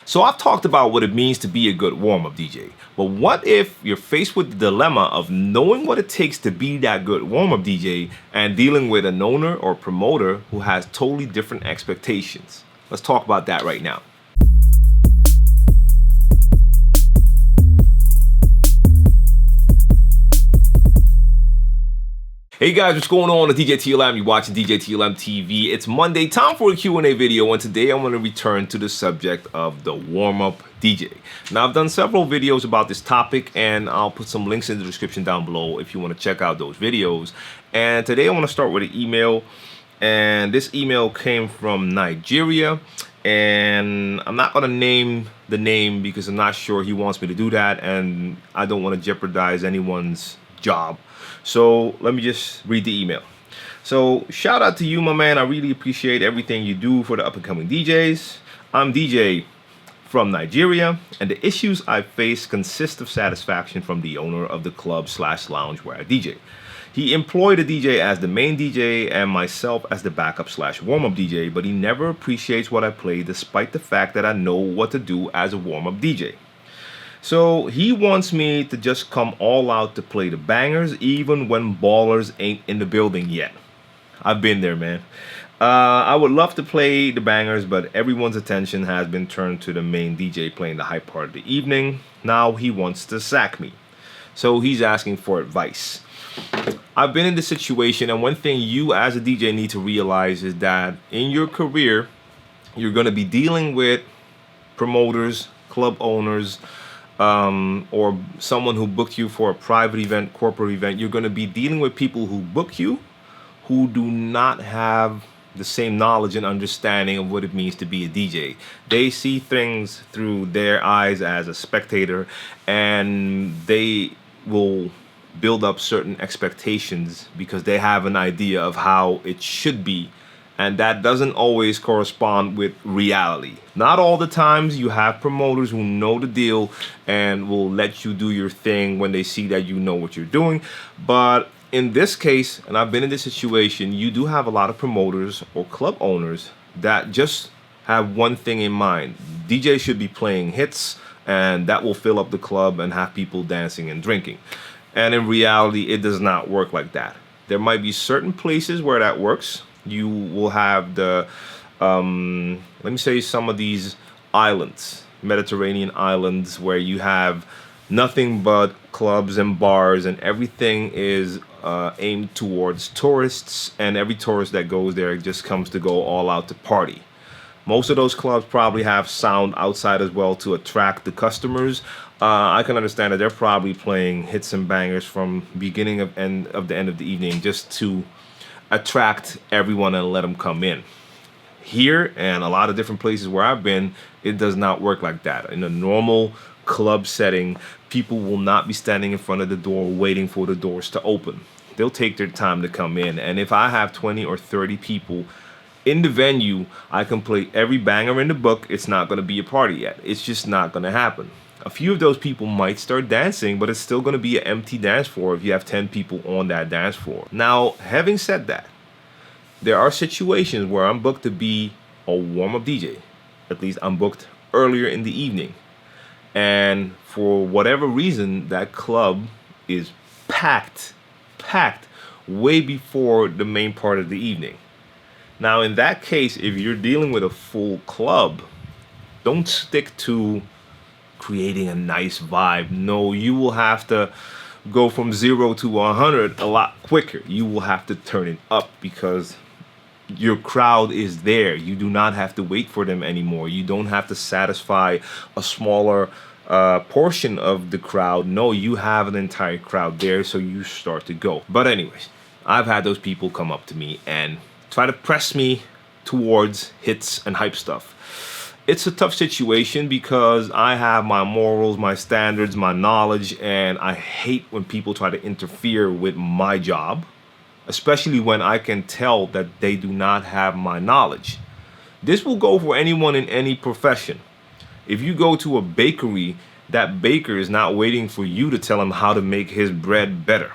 So I've talked about what it means to be a good warm-up DJ, but what if you're faced with the dilemma of knowing what it takes to be that good warm-up DJ and dealing with an owner or promoter who has totally different expectations? Let's talk about that right now. Hey guys, what's going on? It's djTLM. You're watching djTLMtv. It's Monday, time for a Q&A video, and today I'm going to return to the subject of the warm-up DJ. Now, I've done several videos about this topic, and I'll put some links in the description down below if you want to check out those videos. And today I want to start with an email, and this email came from Nigeria, and I'm not going to name the name because I'm not sure he wants me to do that, and I don't want to jeopardize anyone's job. So let me just read the email. So shout out to you, my man. I really appreciate everything you do for the up-and-coming DJs. I'm DJ from Nigeria, and the issues I face consist of satisfaction from the owner of the club/lounge where I DJ. He employed a DJ as the main DJ and myself as the backup/warm-up DJ, but he never appreciates what I play despite the fact that I know what to do as a warm-up DJ. So he wants me to just come all out to play the bangers even when ballers ain't in the building yet. I've been there, man. I would love to play the bangers, but everyone's attention has been turned to the main DJ playing the hype part of the evening. Now he wants to sack me. So he's asking for advice. I've been in this situation, and one thing you as a DJ need to realize is that in your career, you're going to be dealing with promoters, club owners, or someone who booked you for a private event, corporate event. You're going to be dealing with people who book you who do not have the same knowledge and understanding of what it means to be a DJ. They see things through their eyes as a spectator, and they will build up certain expectations because they have an idea of how it should be. And that doesn't always correspond with reality. Not all the times. You have promoters who know the deal and will let you do your thing when they see that you know what you're doing. But in this case, and I've been in this situation, you do have a lot of promoters or club owners that just have one thing in mind. DJ should be playing hits, and that will fill up the club and have people dancing and drinking. And in reality, it does not work like that. There might be certain places where that works. You will have the, let me say some of these islands, Mediterranean islands, where you have nothing but clubs and bars, and everything is aimed towards tourists, and every tourist that goes there just comes to go all out to party. Most of those clubs probably have sound outside as well to attract the customers. I can understand that they're probably playing hits and bangers from beginning of the end of the evening just to attract everyone and let them come in. Here and a lot of different places where I've been, it does not work like that. In a normal club setting, people will not be standing in front of the door waiting for the doors to open. They'll take their time to come in, and if I have 20 or 30 people in the venue, I can play every banger in the book. It's not going to be a party yet. It's just not going to happen. A few of those people might start dancing, but it's still going to be an empty dance floor if you have 10 people on that dance floor. Now, having said that, there are situations where I'm booked to be a warm-up DJ. At least I'm booked earlier in the evening. And for whatever reason, that club is packed way before the main part of the evening. Now, in that case, if you're dealing with a full club, don't stick to creating a nice vibe. No, you will have to go from 0 to 100 a lot quicker. You will have to turn it up because your crowd is there. You do not have to wait for them anymore. You don't have to satisfy a smaller portion of the crowd. No, you have an entire crowd there, so you start to go. But anyways, I've had those people come up to me and try to press me towards hits and hype stuff. It's a tough situation because I have my morals, my standards, my knowledge, and I hate when people try to interfere with my job, especially when I can tell that they do not have my knowledge. This will go for anyone in any profession. If you go to a bakery, that baker is not waiting for you to tell him how to make his bread better.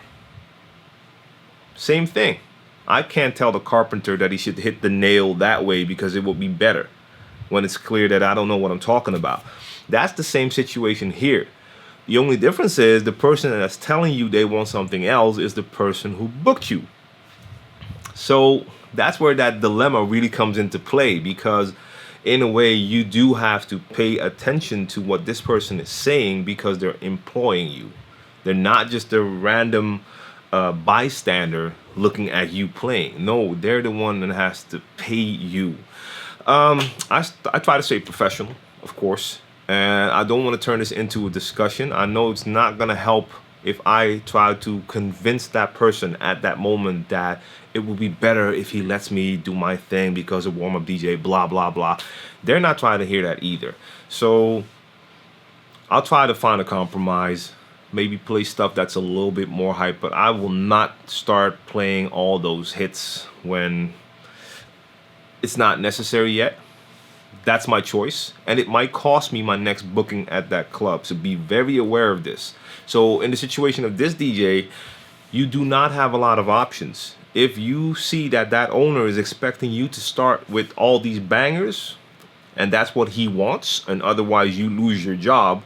Same thing. I can't tell the carpenter that he should hit the nail that way because it will be better. when it's clear that I don't know what I'm talking about. That's the same situation here. The only difference is the person that's telling you they want something else is the person who booked you. So that's where that dilemma really comes into play, because in a way you do have to pay attention to what this person is saying, because they're employing you. They're not just a random bystander looking at you playing. No, they're the one that has to pay you. I try to stay professional, of course, and I don't want to turn this into a discussion. I know it's not going to help if I try to convince that person at that moment that it would be better if he lets me do my thing because of warm-up DJ, blah, blah, blah. They're not trying to hear that either. So I'll try to find a compromise, maybe play stuff that's a little bit more hype, but I will not start playing all those hits when it's not necessary yet. That's my choice, and it might cost me my next booking at that club, so be very aware of this. So in the situation of this DJ, you do not have a lot of options. If you see that that owner is expecting you to start with all these bangers, and that's what he wants, and otherwise you lose your job,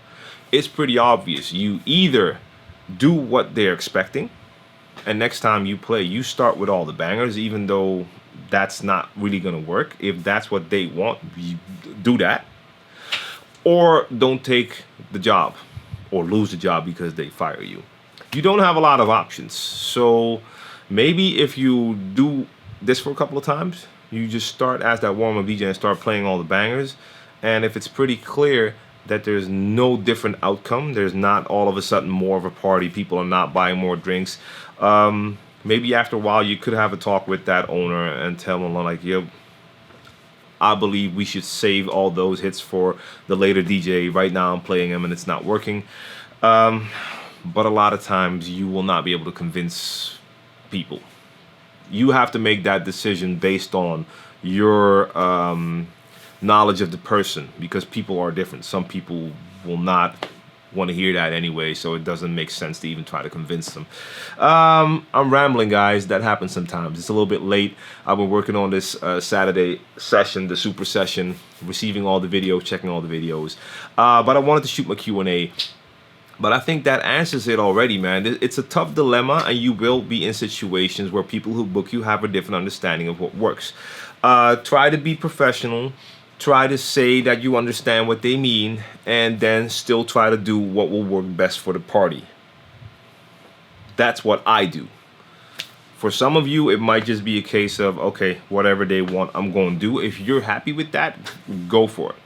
it's pretty obvious. You either do what they're expecting, and next time you play, you start with all the bangers, even though that's not really gonna work. If that's what they want, you do that, or don't take the job or lose the job because they fire you. You don't have a lot of options. So maybe if you do this for a couple of times, you just start as that warm-up DJ and start playing all the bangers, and if it's pretty clear that there's no different outcome, there's not all of a sudden more of a party, people are not buying more drinks, maybe after a while you could have a talk with that owner and tell them like, yo, I believe we should save all those hits for the later DJ. Right now I'm playing them and it's not working. But a lot of times you will not be able to convince people. You have to make that decision based on your knowledge of the person, because people are different. Some people will not want to hear that anyway, so it doesn't make sense to even try to convince them. I'm rambling, guys. That happens sometimes. It's a little bit late. I've been working on this Saturday session, the super session, receiving all the videos, checking all the videos, but I wanted to shoot my Q&A. But I think that answers it already, man. It's a tough dilemma, and you will be in situations where people who book you have a different understanding of what works. Try to be professional. Try to say that you understand what they mean, and then still try to do what will work best for the party. That's what I do. For some of you, it might just be a case of, okay, whatever they want, I'm going to do. If you're happy with that, go for it.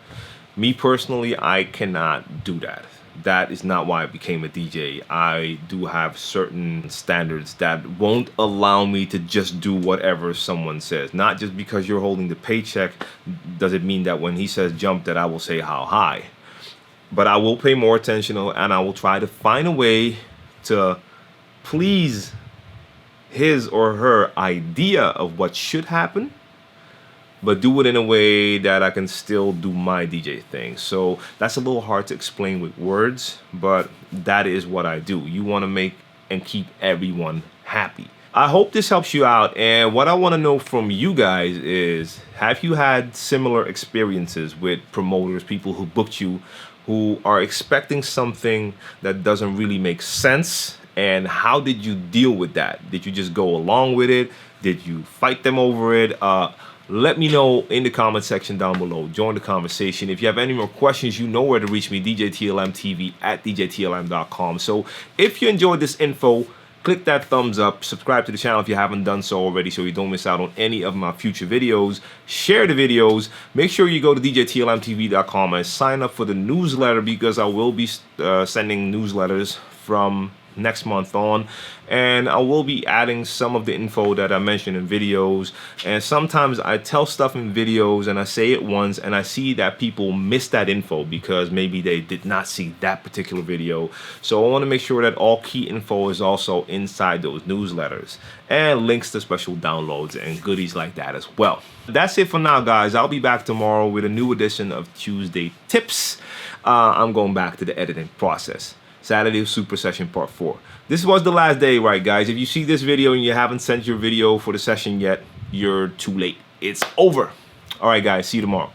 Me personally, I cannot do that. That is not why I became a DJ. I do have certain standards that won't allow me to just do whatever someone says. Not just because you're holding the paycheck does it mean that when he says jump that I will say how high. But I will pay more attention, and I will try to find a way to please his or her idea of what should happen, but do it in a way that I can still do my DJ thing. So that's a little hard to explain with words, but that is what I do. You want to make and keep everyone happy. I hope this helps you out, and what I want to know from you guys is, have you had similar experiences with promoters, people who booked you, who are expecting something that doesn't really make sense? And how did you deal with that? Did you just go along with it? Did you fight them over it? Let me know in the comment section down below. Join the conversation. If you have any more questions, you know where to reach me, djTLMtv at djTLM.com. So if you enjoyed this info, click that thumbs up. Subscribe to the channel if you haven't done so already so you don't miss out on any of my future videos. Share the videos. Make sure you go to djTLMtv.com and sign up for the newsletter, because I will be sending newsletters from next month on, and I will be adding some of the info that I mentioned in videos. And sometimes I tell stuff in videos and I say it once and I see that people miss that info because maybe they did not see that particular video. So I want to make sure that all key info is also inside those newsletters, and links to special downloads and goodies like that as well. That's it for now, guys. I'll be back tomorrow with a new edition of Tuesday Tips. I'm going back to the editing process. Saturday Super Session Part 4. This was the last day, right, guys? If you see this video and you haven't sent your video for the session yet, you're too late. It's over. All right, guys. See you tomorrow.